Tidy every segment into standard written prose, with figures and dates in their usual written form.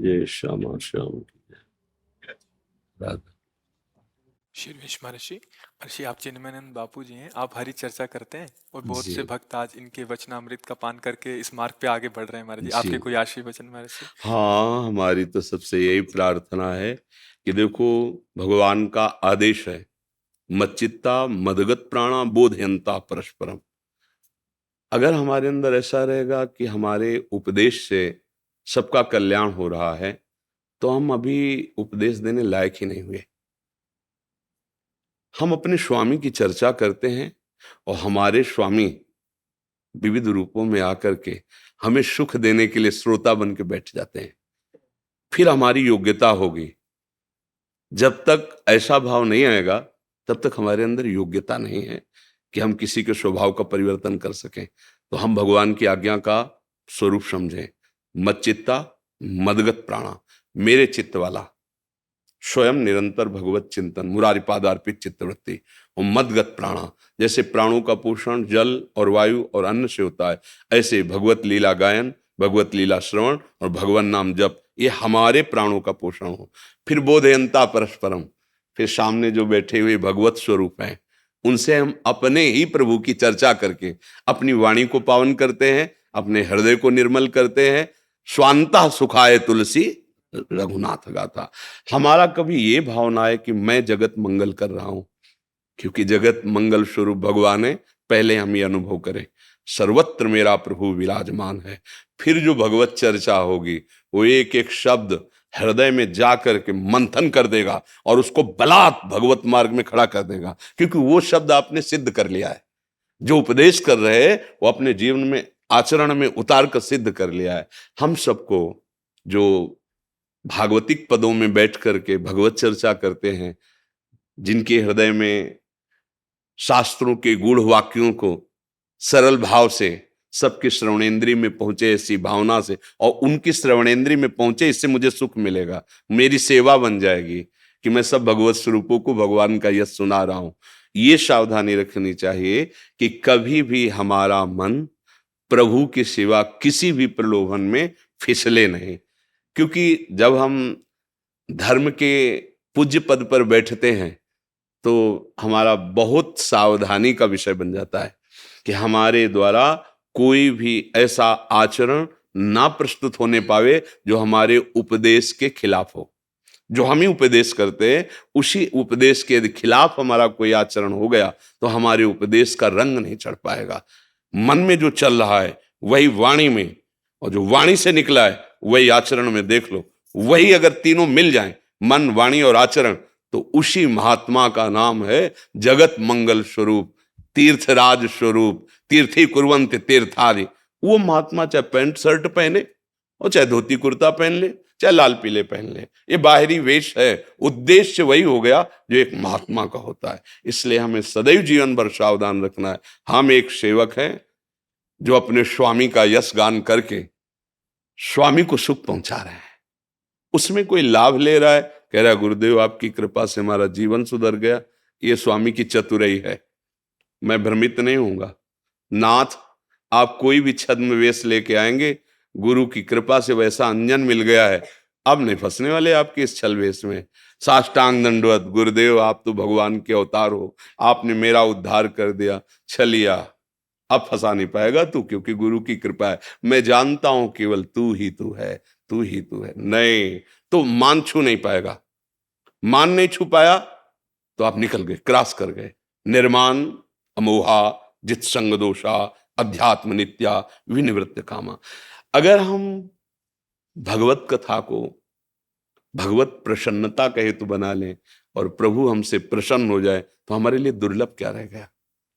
जय श्यामा श्याम की जय। राधा। श्री भीष्म महर्षि महर्षि आप चिन्मयानंद बापू जी हैं। आप हरी चर्चा करते हैं और बहुत जी से भक्त आज इनके वचनामृत का पान करके इस मार्ग पे आगे बढ़ रहे हैं। महाराज जी जी। आपके कोई आशीर्वचन वचन महर्षि। हाँ, हमारी तो सबसे यही प्रार्थना है कि देखो, भगवान का आदेश है, मच्चित्ता मदगत प्राणा बोधयंता परस्परम। अगर हमारे अंदर ऐसा रहेगा कि हमारे उपदेश से सबका कल्याण हो रहा है, तो हम अभी उपदेश देने लायक ही नहीं हुए। हम अपने स्वामी की चर्चा करते हैं और हमारे स्वामी विविध रूपों में आकर के हमें सुख देने के लिए श्रोता बन के बैठ जाते हैं। फिर हमारी योग्यता होगी। जब तक ऐसा भाव नहीं आएगा, तब तक हमारे अंदर योग्यता नहीं है कि हम किसी के स्वभाव का परिवर्तन कर सकें। तो हम भगवान की आज्ञा का स्वरूप समझें। मच्चित्ता मदगत प्राणा, मेरे चित्त वाला, स्वयं निरंतर भगवत चिंतन, मुरारी पादार्पित चित्तवृत्ति। और मदगत प्राणा, जैसे प्राणों का पोषण जल और वायु और अन्न से होता है, ऐसे भगवत लीला गायन, भगवत लीला श्रवण और भगवान नाम जप, ये हमारे प्राणों का पोषण हो। फिर बोधयंता परस्परम, फिर सामने जो बैठे हुए भगवत स्वरूप हैं, उनसे हम अपने ही प्रभु की चर्चा करके अपनी वाणी को पावन करते हैं, अपने हृदय को निर्मल करते हैं। स्वांता सुखाय तुलसी रघुनाथ गाथा। हमारा कभी ये भावना है कि मैं जगत मंगल कर रहा हूं, क्योंकि जगत मंगल स्वरूप भगवान है। पहले हम ये अनुभव करें, सर्वत्र मेरा प्रभु विराजमान है। फिर जो भगवत चर्चा होगी, वो एक एक शब्द हृदय में जा करके मंथन कर देगा और उसको बलात् भगवत मार्ग में खड़ा कर देगा, क्योंकि वो शब्द आपने सिद्ध कर लिया है। जो उपदेश कर रहे हैं वो अपने जीवन में आचरण में उतार कर सिद्ध कर लिया है। हम सबको जो भागवतिक पदों में बैठ करके भगवत चर्चा करते हैं, जिनके हृदय में शास्त्रों के गूढ़ वाक्यों को सरल भाव से सबके श्रवणेंद्रिय में पहुंचे, ऐसी भावना से, और उनकी श्रवणेंद्रिय में पहुंचे, इससे मुझे सुख मिलेगा, मेरी सेवा बन जाएगी कि मैं सब भगवत स्वरूपों को भगवान का यश सुना रहा हूं। ये सावधानी रखनी चाहिए कि कभी भी हमारा मन प्रभु के सिवा किसी भी प्रलोभन में फिसले नहीं। क्योंकि जब हम धर्म के पूज्य पद पर बैठते हैं, तो हमारा बहुत सावधानी का विषय बन जाता है कि हमारे द्वारा कोई भी ऐसा आचरण ना प्रस्तुत होने पावे जो हमारे उपदेश के खिलाफ हो। जो हम ही उपदेश करते हैं, उसी उपदेश के खिलाफ हमारा कोई आचरण हो गया तो हमारे उपदेश का रंग नहीं चढ़ पाएगा। मन में जो चल रहा है वही वाणी में, और जो वाणी से निकला है वही आचरण में देख लो। वही अगर तीनों मिल जाएं, मन वाणी और आचरण, तो उसी महात्मा का नाम है जगत मंगल स्वरूप, तीर्थराज स्वरूप, तीर्थी कुर्वन्ति तीर्थादि। वो महात्मा चाहे पैंट शर्ट पहने और चाहे धोती कुर्ता पहन ले, चाहे लाल पीले पहन ले, ये बाहरी वेश है, उद्देश्य वही हो गया जो एक महात्मा का होता है। इसलिए हमें सदैव जीवन भर सावधान रखना है। हम एक सेवक हैं जो अपने स्वामी का यश गान करके स्वामी को सुख पहुंचा रहे हैं। उसमें कोई लाभ ले रहा है, कह रहा है गुरुदेव आपकी कृपा से हमारा जीवन सुधर गया, ये स्वामी की चतुराई है, मैं भ्रमित नहीं होऊंगा। नाथ, आप कोई भी छद्म वेश लेके आएंगे, गुरु की कृपा से वैसा अंजन मिल गया है, अब नहीं फंसने वाले आपके इस छल वेश में। साष्टांग दंडवत, गुरुदेव आप तो भगवान के अवतार हो, आपने मेरा उद्धार कर दिया, छलिया अब फंसा नहीं पाएगा तू, क्योंकि गुरु की कृपा है। मैं जानता हूं केवल तू ही तू है, तू ही तू है। नहीं तो मान छू नहीं पाएगा। मान नहीं छू पाया तो आप निकल गए, क्रॉस कर गए। निर्माण अमोहा जित संग दोषा अध्यात्म नित्या विनिवृत्त कामा। अगर हम भगवत कथा को भगवत प्रसन्नता का हेतु बना लें और प्रभु हमसे प्रसन्न हो जाए, तो हमारे लिए दुर्लभ क्या रह गया,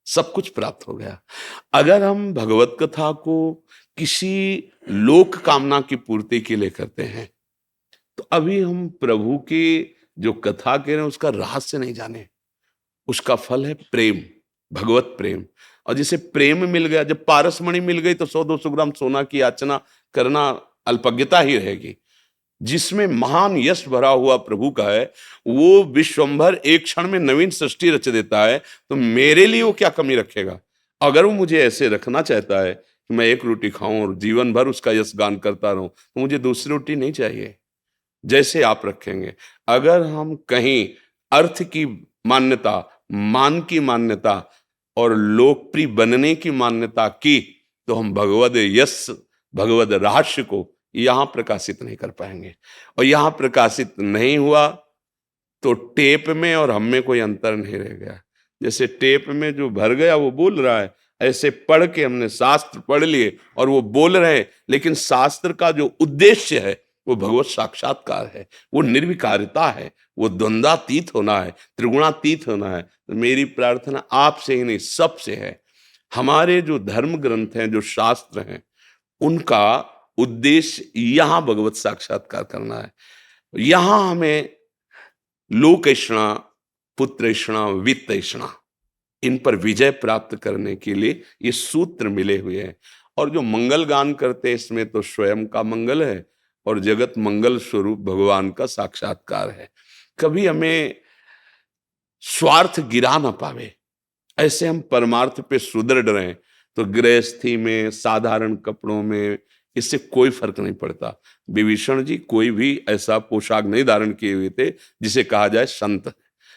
सब कुछ प्राप्त हो गया। अगर हम भगवत कथा को किसी लोक कामना की पूर्ति के लिए करते हैं, तो अभी हम प्रभु की जो कथा कह रहे हैं उसका रहस्य नहीं जाने। उसका फल है प्रेम, भगवत प्रेम। और जिसे प्रेम मिल गया, जब पारसमणि मिल गई तो 100-200 ग्राम सोना की याचना करना अल्पज्ञता ही रहेगी। जिसमें महान यश भरा हुआ प्रभु का है, वो विश्वंभर एक क्षण में नवीन सृष्टि रच देता है, तो मेरे लिए वो क्या कमी रखेगा। अगर वो मुझे ऐसे रखना चाहता है कि मैं एक रोटी खाऊं और जीवन भर उसका यश गान करता रहूं, तो मुझे दूसरी रोटी नहीं चाहिए। जैसे आप रखेंगे। अगर हम कहीं अर्थ की मान्यता, मान की मान्यता और लोकप्रिय बनने की मान्यता की, तो हम भगवद यश, भगवद रहस्य को यहां प्रकाशित नहीं कर पाएंगे। और यहां प्रकाशित नहीं हुआ तो टेप में और हम में कोई अंतर नहीं रह गया। जैसे टेप में जो भर गया वो बोल रहा है, ऐसे पढ़ के हमने शास्त्र पढ़ लिए और वो बोल रहे हैं, लेकिन शास्त्र का जो उद्देश्य है वो भगवत साक्षात्कार है, वो निर्विकारिता है, वो द्वंद्वातीत होना है, त्रिगुणातीत होना है। तो मेरी प्रार्थना आपसे ही नहीं, सबसे है। हमारे जो धर्म ग्रंथ हैं, जो शास्त्र हैं, उनका उद्देश्य यहां भगवत साक्षात्कार करना है। यहां हमें लोकेषणा, पुत्रेषणा, वित्तेषणा, इन पर विजय प्राप्त करने के लिए ये सूत्र मिले हुए हैं। और जो मंगल गान करते हैं, इसमें तो स्वयं का मंगल है और जगत मंगल स्वरूप भगवान का साक्षात्कार है। कभी हमें स्वार्थ गिरा ना पावे, ऐसे हम परमार्थ पे सुदृढ़ रहें। तो गृहस्थी में, साधारण कपड़ों में, इससे कोई फर्क नहीं पड़ता। विभीषण जी कोई भी ऐसा पोशाक नहीं धारण किए हुए थे जिसे कहा जाए संत,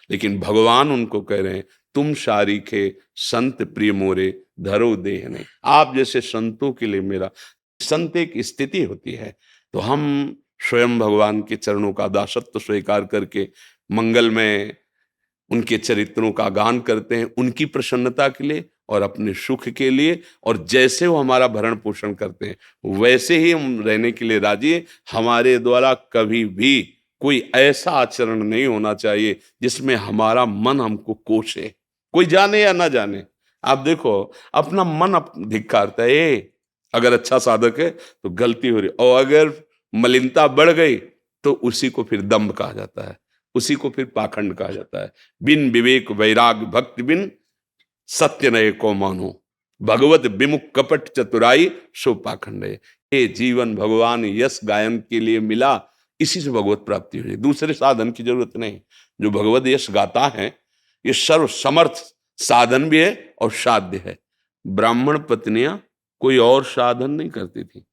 लेकिन भगवान उनको कह रहे हैं, तुम शारीखे संत प्रिय मोरे, धरो देह नहीं। आप जैसे संतों के लिए मेरा, संत एक स्थिति होती है। तो हम स्वयं भगवान के चरणों का दासत्व स्वीकार करके मंगल में उनके चरित्रों का गान करते हैं, उनकी प्रसन्नता के लिए और अपने सुख के लिए। और जैसे वो हमारा भरण पोषण करते हैं वैसे ही हम रहने के लिए राजी हैं। हमारे द्वारा कभी भी कोई ऐसा आचरण नहीं होना चाहिए जिसमें हमारा मन हमको कोसे, कोई जाने या ना जाने। आप देखो, अपना मन धिक्कारता है। अगर अच्छा साधक है तो गलती हो रही, और अगर मलिनता बढ़ गई तो उसी को फिर दंभ कहा जाता है, उसी को फिर पाखंड कहा जाता है। बिन विवेक वैराग भक्ति बिन, सत्य नये को मानो, भगवत विमुख कपट चतुराई सो पाखंड है। ये जीवन भगवान यश गायन के लिए मिला, इसी से भगवत प्राप्ति हुई, दूसरे साधन की जरूरत नहीं। जो भगवत यश गाता है ये सर्व समर्थ साधन भी है और साध्य है। ब्राह्मण पत्नियां कोई और साधन नहीं करती थी,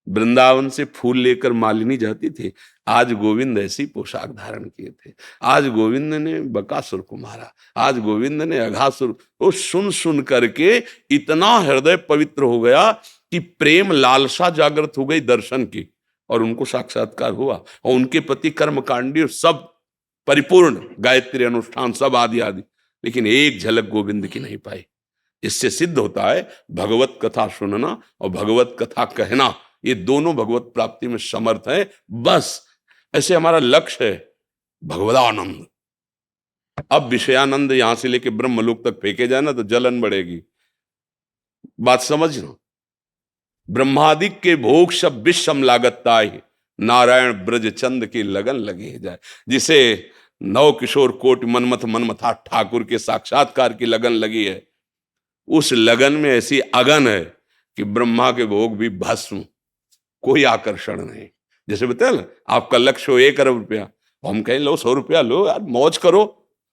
वृंदावन से फूल लेकर मालिनी जाती थी। आज गोविंद ऐसी पोशाक धारण किए थे। आज गोविंद ने बकासुर को मारा, आज गोविंद ने अघासुर। वो सुन सुन करके इतना हृदय पवित्र हो गया कि प्रेम लालसा जागृत हो गई दर्शन की, और उनको साक्षात्कार हुआ। और उनके पति कर्मकांडी सब परिपूर्ण, गायत्री अनुष्ठान सब आदि आदि, लेकिन एक झलक गोविंद की नहीं पाई। इससे सिद्ध होता है भगवत कथा सुनना और भगवत कथा कहना, ये दोनों भगवत प्राप्ति में समर्थ है। बस ऐसे हमारा लक्ष्य है भगवदानंद। अब विषयानंद यहां से लेके ब्रह्मलोक तक फेंके जाए ना तो जलन बढ़ेगी। बात समझना, ब्रह्मादिक के भोग सब विषम लागता ही, नारायण ब्रज चंद की लगन लगी जाए। जिसे नव किशोर कोट मनमथ मनमथा ठाकुर के साक्षात्कार की लगन लगी है, उस लगन में ऐसी अगन है कि ब्रह्मा के भोग भी भस्म, कोई आकर्षण नहीं। जैसे बताया ना, आपका लक्ष्य हो 1 अरब रुपया, हम कहें लो 100 रुपया लो यार, मौज करो।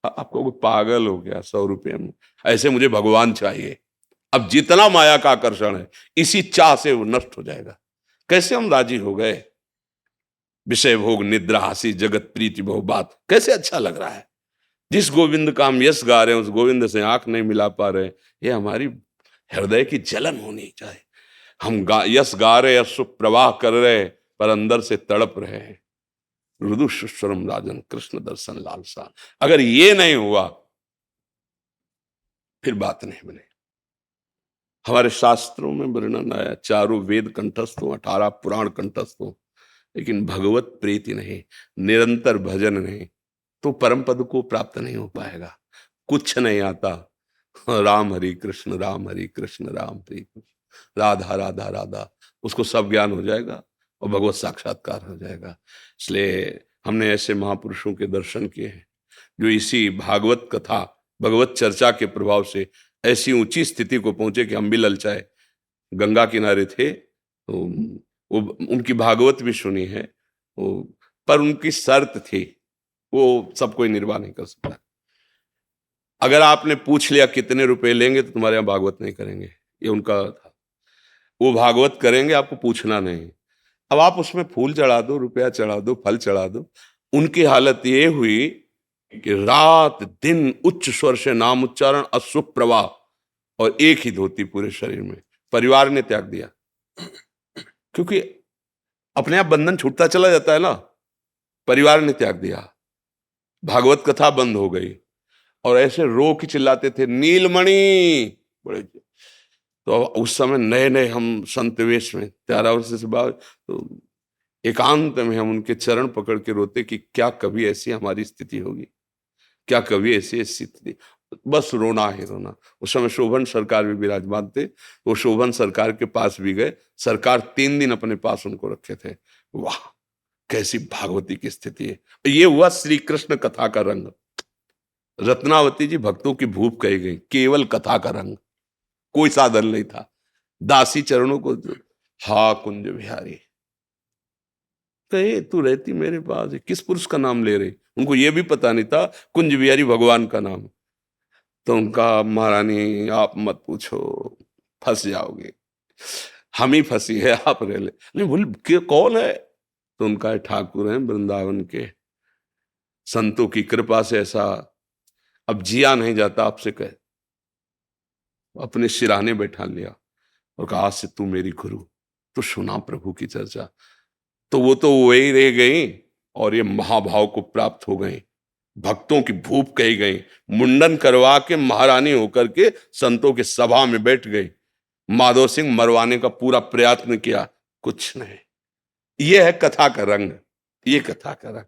आपको कोई पागल हो गया 100 रुपये में? ऐसे मुझे भगवान चाहिए। अब जितना माया का आकर्षण है इसी चाह से वो नष्ट हो जाएगा। कैसे हम राजी हो गए? विषय भोग निद्रा हंसी जगत प्रीति बहु बात, कैसे अच्छा लग रहा है। जिस गोविंद का हम यश गा रहे हैं उस गोविंद से आंख नहीं मिला पा रहे, ये हमारी हृदय की जलन होनी चाहिए। हम यश गा रहे, यश प्रवाह कर रहे, पर अंदर से तड़प रहे हैं। मृदु सुस्वरम राजन कृष्ण दर्शन लालसा, अगर ये नहीं हुआ फिर बात नहीं बने। हमारे शास्त्रों में वर्णन आया, चारों वेद कंठस्थ हो, 18 पुराण कंठस्थ हो, लेकिन भगवत प्रीति नहीं, निरंतर भजन नहीं, तो परम पद को प्राप्त नहीं हो पाएगा। कुछ नहीं आता, राम हरि कृष्ण राम हरि कृष्ण राम हरि कृष्ण राधा राधा राधा, उसको सब ज्ञान हो जाएगा और भगवत साक्षात्कार हो जाएगा। इसलिए हमने ऐसे महापुरुषों के दर्शन किए हैं जो इसी भागवत कथा, भगवत चर्चा के प्रभाव से ऐसी ऊंची स्थिति को पहुंचे कि हम भी ललचाए। गंगा किनारे थे तो वो उनकी भागवत भी सुनी है, पर उनकी शर्त थी, वो सब कोई निर्वाह नहीं कर सकता। अगर आपने पूछ लिया कितने रुपए लेंगे तो तुम्हारे यहाँ भागवत नहीं करेंगे, ये उनका था। वो भागवत करेंगे, आपको पूछना नहीं। अब आप उसमें फूल चढ़ा दो, रुपया चढ़ा दो, फल चढ़ा दो। उनकी हालत ये हुई कि रात दिन उच्च स्वर से नाम उच्चारण, अशुभ प्रवाह, और एक ही धोती पूरे शरीर में। परिवार ने त्याग दिया, क्योंकि अपने आप बंधन छूटता चला जाता है ना। परिवार ने त्याग दिया, भागवत कथा बंद हो गई, और ऐसे रो के चिल्लाते थे नीलमणि बड़े। तो उस समय नए नए हम संत वेश में 13 वर्ष से बाद, तो एकांत में हम उनके चरण पकड़ के रोते कि क्या कभी ऐसी हमारी स्थिति होगी, क्या कभी ऐसी स्थिति। बस रोना ही रोना। उस समय शोभन सरकार भी विराजमान थे, वो शोभन सरकार के पास भी गए। सरकार 3 दिन अपने पास उनको रखे थे। वाह, कैसी भागवती की स्थिति है। ये हुआ श्री कृष्ण कथा का रंग। रत्नावती जी भक्तों की भूप कही गई, केवल कथा का रंग, कोई साधन नहीं था। दासी चरणों को, हा कुंज बिहारी, कहे तू रहती मेरे पास, किस पुरुष का नाम ले रही। उनको ये भी पता नहीं था कुंज बिहारी भगवान का नाम। तो उनका, महारानी आप मत पूछो, फंस जाओगे, हम ही फंसी है, आप रह ले। नहीं बोल के कौन है? तो उनका है ठाकुर हैं वृंदावन के, संतों की कृपा से ऐसा अब जिया नहीं जाता आपसे कहे। अपने सिराने बैठा लिया और कहा आज से तू मेरी गुरु। तो सुना प्रभु की चर्चा, तो वो तो वही रह गई और ये महाभाव को प्राप्त हो गई, भक्तों की भूप कही गई। मुंडन करवा के महारानी होकर के संतों के सभा में बैठ गई। माधव सिंह मरवाने का पूरा प्रयत्न किया, कुछ नहीं। ये है कथा का रंग, ये कथा का रंग।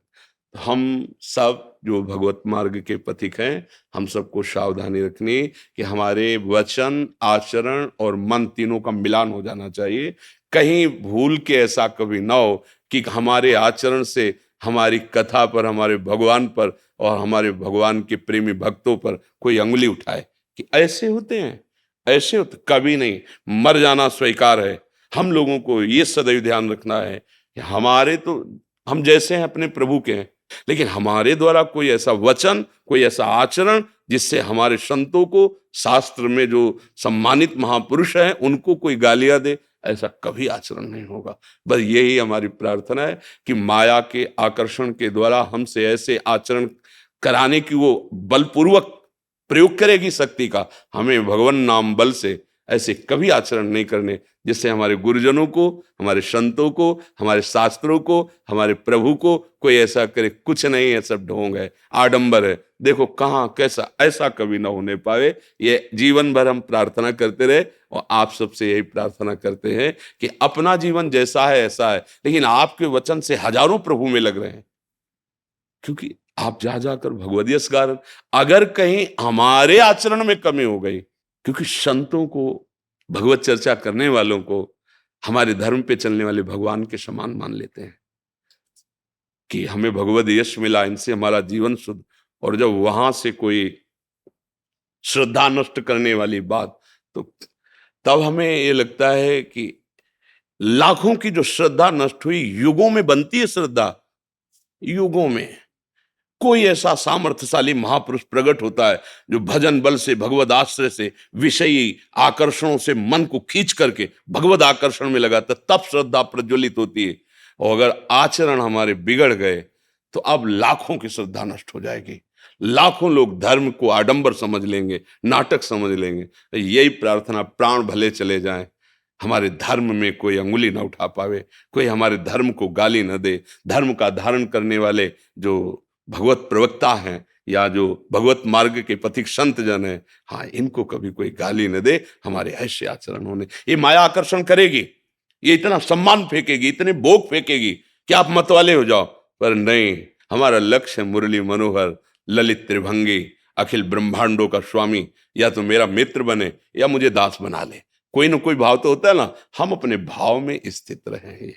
हम सब जो भगवत मार्ग के पथिक हैं, हम सबको सावधानी रखनी कि हमारे वचन, आचरण और मन तीनों का मिलान हो जाना चाहिए। कहीं भूल के ऐसा कभी ना हो कि हमारे आचरण से हमारी कथा पर, हमारे भगवान पर और हमारे भगवान के प्रेमी भक्तों पर कोई अंगुली उठाए कि ऐसे होते हैं, ऐसे होते। कभी नहीं, मर जाना स्वीकार है। हम लोगों को ये सदैव ध्यान रखना है कि हमारे तो, हम जैसे हैं अपने प्रभु के हैं, लेकिन हमारे द्वारा कोई ऐसा वचन, कोई ऐसा आचरण जिससे हमारे संतों को, शास्त्र में जो सम्मानित महापुरुष हैं, उनको कोई गालियां दे, ऐसा कभी आचरण नहीं होगा। बस यही हमारी प्रार्थना है कि माया के आकर्षण के द्वारा हमसे ऐसे आचरण कराने की वो बलपूर्वक प्रयोग करेगी शक्ति का, हमें भगवान नाम बल से ऐसे कभी आचरण नहीं करने जिससे हमारे गुरुजनों को, हमारे संतों को, हमारे शास्त्रों को, हमारे प्रभु को कोई ऐसा करे। कुछ नहीं है, सब ढोंग है, आडंबर है। देखो कहाँ कैसा, ऐसा कभी ना होने पाए। ये जीवन भर हम प्रार्थना करते रहे और आप सबसे यही प्रार्थना करते हैं कि अपना जीवन जैसा है ऐसा है, लेकिन आपके वचन से हजारों प्रभु में लग रहे हैं, क्योंकि आप जा जाकर भगवद यश गा रहे। अगर कहीं हमारे आचरण में कमी हो गई, क्योंकि संतों को, भगवत चर्चा करने वालों को हमारे धर्म पे चलने वाले भगवान के समान मान लेते हैं कि हमें भगवद यश मिला, इनसे हमारा जीवन शुद्ध। और जब वहां से कोई श्रद्धा नष्ट करने वाली बात, तो तब हमें ये लगता है कि लाखों की जो श्रद्धा नष्ट हुई, युगों में बनती है श्रद्धा, युगों में कोई ऐसा सामर्थ्यशाली महापुरुष प्रकट होता है जो भजन बल से, भगवद आश्रय से, विषयी आकर्षणों से मन को खींच करके भगवद आकर्षण में लगाता, तब श्रद्धा प्रज्वलित होती है। और अगर आचरण हमारे बिगड़ गए तो अब लाखों की श्रद्धा नष्ट हो जाएगी। लाखों लोग धर्म को आडंबर समझ लेंगे, नाटक समझ लेंगे। यही प्रार्थना, प्राण भले चले जाएं, हमारे धर्म में कोई अंगुली ना उठा पावे, कोई हमारे धर्म को गाली न दे। धर्म का धारण करने वाले जो भगवत प्रवक्ता हैं या जो भगवत मार्ग के पथिक संत जन हैं, हाँ, इनको कभी कोई गाली न दे। हमारे ऐसे आचरण होने, ये माया आकर्षण करेगी, ये इतना सम्मान फेंकेगी, इतने भोग फेंकेगी कि आप मतवाले हो जाओ। पर नहीं, हमारा लक्ष्य मुरली मनोहर, ललित त्रिभंगी, अखिल ब्रह्मांडों का स्वामी। या तो मेरा मित्र बने या मुझे दास बना ले, कोई ना कोई भाव तो होता है ना। हम अपने भाव में स्थित रहे।